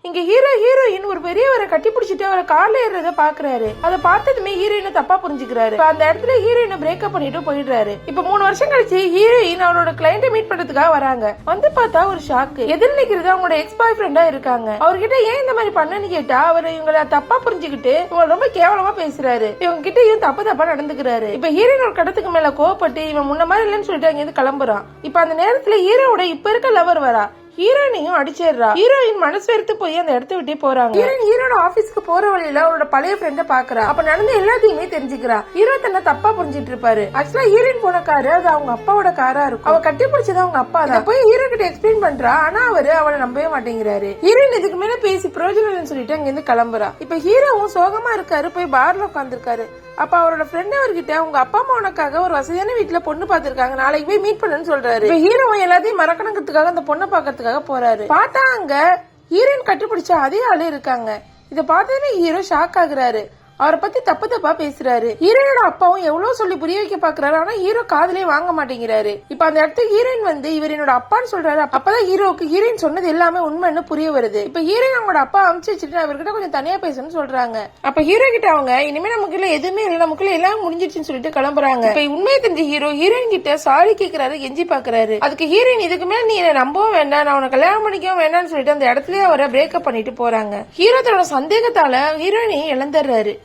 இங்க ஹீரோயின் ஒரு பெரியவரை கட்டி பிடிச்சிட்டு அவரை கார்ல ஏறத பாக்குறாரு. அதை பார்த்ததுமே ஹீரோயினை தப்பா புரிஞ்சுக்கிறாரு. அந்த இடத்துல ஹீரோயினை பிரேக்கப் பண்ணிட்டு போயிடுறாரு. இப்ப 3 வருஷம் கழிச்சு ஹீரோயின் அவரோட கிளைண்ட மீட் பண்றதுக்காக வராங்க. வந்து பார்த்தா ஒரு ஷாக்கு. எதிர் நிக்கிறது அவங்களோட எக்ஸ் பாய் ஃப்ரெண்டா இருக்காங்க. அவர்கிட்ட ஏன் இந்த மாதிரி பண்ணன்னு கேட்டா அவர் இவங்களை தப்பா புரிஞ்சுக்கிட்டு இவங்க ரொம்ப கேவலமா பேசுறாரு. இவங்க கிட்ட இவன் தப்பா நடந்துக்கிறாரு. இப்ப ஹீரோயின் ஒரு கடத்துக்கு மேல கோவப்பட்டு இவன் முன்ன மாதிரி இல்லன்னு சொல்லிட்டு அங்க இருந்து கிளம்புறான். இப்ப அந்த நேரத்துல ஹீரோட இப்ப இருக்க லவர் வரா. ஹீரோயினையும் அடிச்சிடுறா. ஹீரோயின் மனசு வெறுத்து போய் அந்த இடத்த விட்டே போறாங்க. ஹீரோட ஆபீஸ்க்கு போற வழியில அவரோட பழைய ஃப்ரெண்ட பாக்குறா. அப்ப நடந்த எல்லாத்தையுமே தெரிஞ்சுக்கிறா. ஹீரோ தன்னை தப்பா புரிஞ்சிட்டு இருப்பாரு. ஆக்சுவலா ஹீரோயின் போன காரு அது அவங்க அப்பாவோட காரா இருக்கும். அவ கட்டி பிடிச்சது அவங்க அப்பா தான். போய் ஹீரோ கிட்ட எக்ஸ்பிளைன் பண்றா. ஆனா அவரு அவளை நம்பவே மாட்டேங்கிறாரு. ஹீரோயின் இதுக்கு மேல பேசி பிரயோஜனம் சொல்லிட்டு அங்க இருந்து கிளம்புறா. இப்ப ஹீரோவும் சோகமா இருக்காரு. போய் பார்ல உட்காந்துருக்காரு. அப்ப அவரோட ஃப்ரெண்ட் அவர்கிட்ட உங்க அப்பா அம்மா உனக்காக ஒரு வசதியான வீட்டுல பொண்ணு பாத்துருக்காங்க, நாளைக்கு போய் மீட் பண்ணுன்னு சொல்றாரு. ஹீரோவும் எல்லாத்தையும் மறக்கணுங்கிறதுக்காக அந்த பொண்ணை பாக்கிறதுக்காக போறாரு. பார்த்தா அங்க ஹீரோயின் கட்டுப்பிடிச்ச அதே ஆளு இருக்காங்க. இத பார்த்ததுமே ஹீரோ ஷாக் ஆகுறாரு. அவரை பத்தி தப்பா பேசுறாரு. ஹீரோனோட அப்பாவும் எவ்வளவு சொல்லி புரிய வைக்க பாக்குறாரு. ஆனா ஹீரோ காதலே வாங்க மாட்டேங்கிறாரு. இப்ப அந்த இடத்துக்கு ஹீரோயின் வந்து இவர் என்னோட அப்பான்னு சொல்றாரு. அப்பதான் ஹீரோக்கு ஹீரோயின் சொன்னது எல்லாமே உண்மைன்னு புரிய வருது. இப்ப ஹீரோயின் அவங்களோட அப்பா அனுப்பிச்சு வச்சுட்டு அவர்கிட்ட கொஞ்சம் தனியா பேசணும்னு சொல்றாங்க. அப்ப ஹீரோ கிட்ட அவங்க இனிமே நமக்குள்ள எதுவுமே இல்ல, நமக்குள்ள எல்லாம் முடிஞ்சிருச்சுன்னு சொல்லிட்டு கிளம்புறாங்க. இப்ப உண்மையை தெரிஞ்ச ஹீரோயின் கிட்ட சாரி கேக்குறாரு, கெஞ்சி பாக்குறாரு. அதுக்கு ஹீரோயின் இதுக்கு மேல நீ என்ன நம்பவும் வேண்டாம், நான் உனக்கு கல்யாணம் பண்ணிக்கவும் வேண்டாம்னு சொல்லிட்டு அந்த இடத்துல அவரை பிரேக்கப் பண்ணிட்டு போறாங்க. ஹீரோ தன்னோட சந்தேகத்தால ஹீரோயினையும் இழந்துடுறாரு.